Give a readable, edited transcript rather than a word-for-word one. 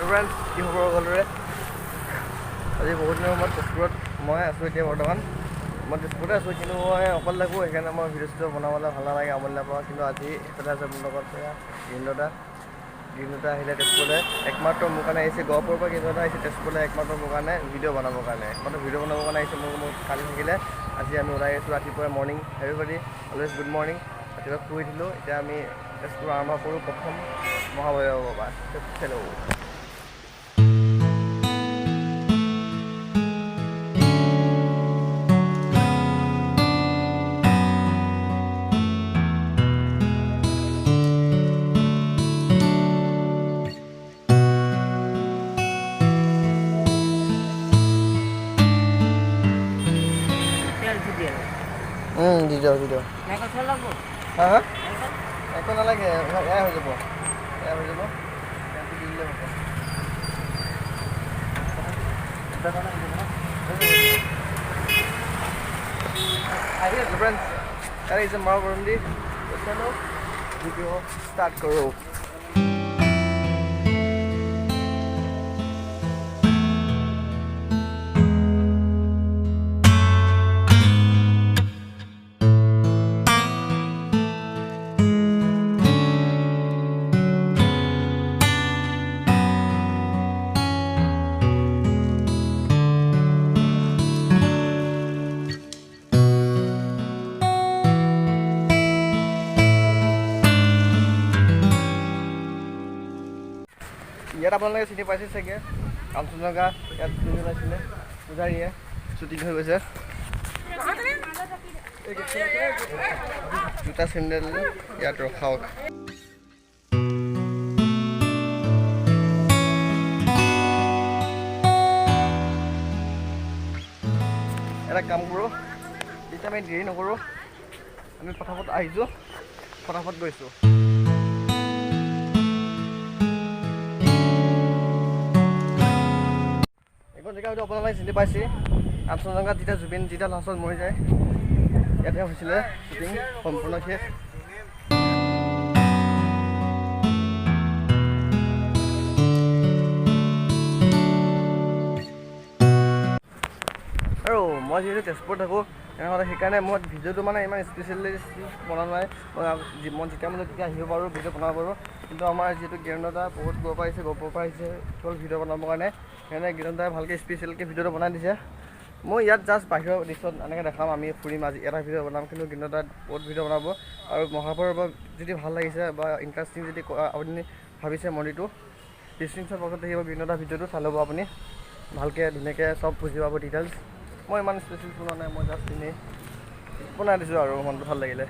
friends কি খবৰ সকলোৰে আজি বহুত দিনৰ সময়ত তেজপুৰত মই আছোঁ এতিয়া বৰ্তমান মই তেজপুৰতে আছোঁ কিন্তু মই অকল থাকোঁ সেইকাৰণে মই ভিডিঅ' বনাবলৈ ভাল নালাগে আমনি নাপাওঁ কিন্তু আজি এইফালে আছে মোৰ লগত গিৰিন্দা আহিলে তেজপুৰলৈ একমাত্ৰ মোৰ কাৰণে আহিছে গহপুৰৰ পৰা গিৰিন্দা আহিছে তেজপুৰলৈ একমাত্ৰ মোৰ কাৰণে ভিডিঅ' বনাবৰ কাৰণে আহিছে মোৰ কালি থাকিলে আজি আমি ওলাই আহিছোঁ ৰাতিপুৱা morning everybody always good morning ৰাতিপুৱা শুই দিলোঁ এতিয়া আমি তেজপুৰ আৰম্ভ কৰোঁ প্ৰথম মহাভৈৰৱৰ পৰা হেল্ল' দি যাওঁ হা হা একো নালাগে এয়া হৈ যাব দি দিলে হ'ব আহি আছোঁ ফ্ৰেণ্ডছ ইয়াত আহিছে মাৰ গৰম দি ভিডিঅ' ষ্টাৰ্ট কৰোঁ ইয়াত আপোনালোকে চিনি পাইছে চাগে কাঞ্চনজংঘা ইয়াত দুজন আছিলে পূজাৰীয়ে শ্বুটিং হৈ গৈছে জোতা চেণ্ডেল ইয়াত ৰখাওক এটা কাম কৰোঁ এতিয়া আমি দেৰি নকৰোঁ আমি ফটাফট আহিছোঁ ফটাফট গৈছোঁ জেগা হয়তো আপোনালোকে চিনি পাইছে কাঞ্চনজংঘাত যেতিয়া জুবিন লাষ্টত মৰি যায় ইয়াতে হৈছিলে শ্বুটিং সম্পূৰ্ণ শেষ আৰু মই যিহেতু তেজপুৰত থাকোঁ তেনেহ'লে সেইকাৰণে মই ভিডিঅ'টো মানে ইমান স্পেচিয়েলি বনোৱা নাই মই যেতিয়া মানে তেতিয়া আহিব পাৰোঁ ভিডিঅ' বনাব পাৰোঁ কিন্তু আমাৰ যিহেতু গিৰিন্দা বহুত গহপুৰৰ পৰা আহিছে কেৱল ভিডিঅ' বনাবৰ কাৰণে সেইকাৰণে গিৰিন্দাই ভালকৈ স্পেচিয়েলকৈ ভিডিঅ'টো বনাই দিছে মই ইয়াত জাষ্ট বাহিৰৰ দৃশ্যত এনেকৈ দেখাম আমি ফুৰিম আজি এটা ভিডিঅ' বনাম কিন্তু গিৰিন্দাই বহুত ভিডিঅ' বনাব আৰু মহাভৈৰৱ যদি ভাল লাগিছে বা ইণ্টাৰেষ্টিং যদি আপুনি ভাবিছে মন্দিৰটো ডিছক্ৰিপশ্যন বক্সত থাকিব গিৰিন্দাৰ ভিডিঅ'টো চাই ল'ব আপুনি ভালকৈ ধুনীয়াকৈ চব বুজি পাব ডিটেইলছ মই ইমান স্পেচিয়েল বনোৱা নাই মই জাষ্ট এনেই বনাই দিছোঁ আৰু মনটো ভাল লাগিলে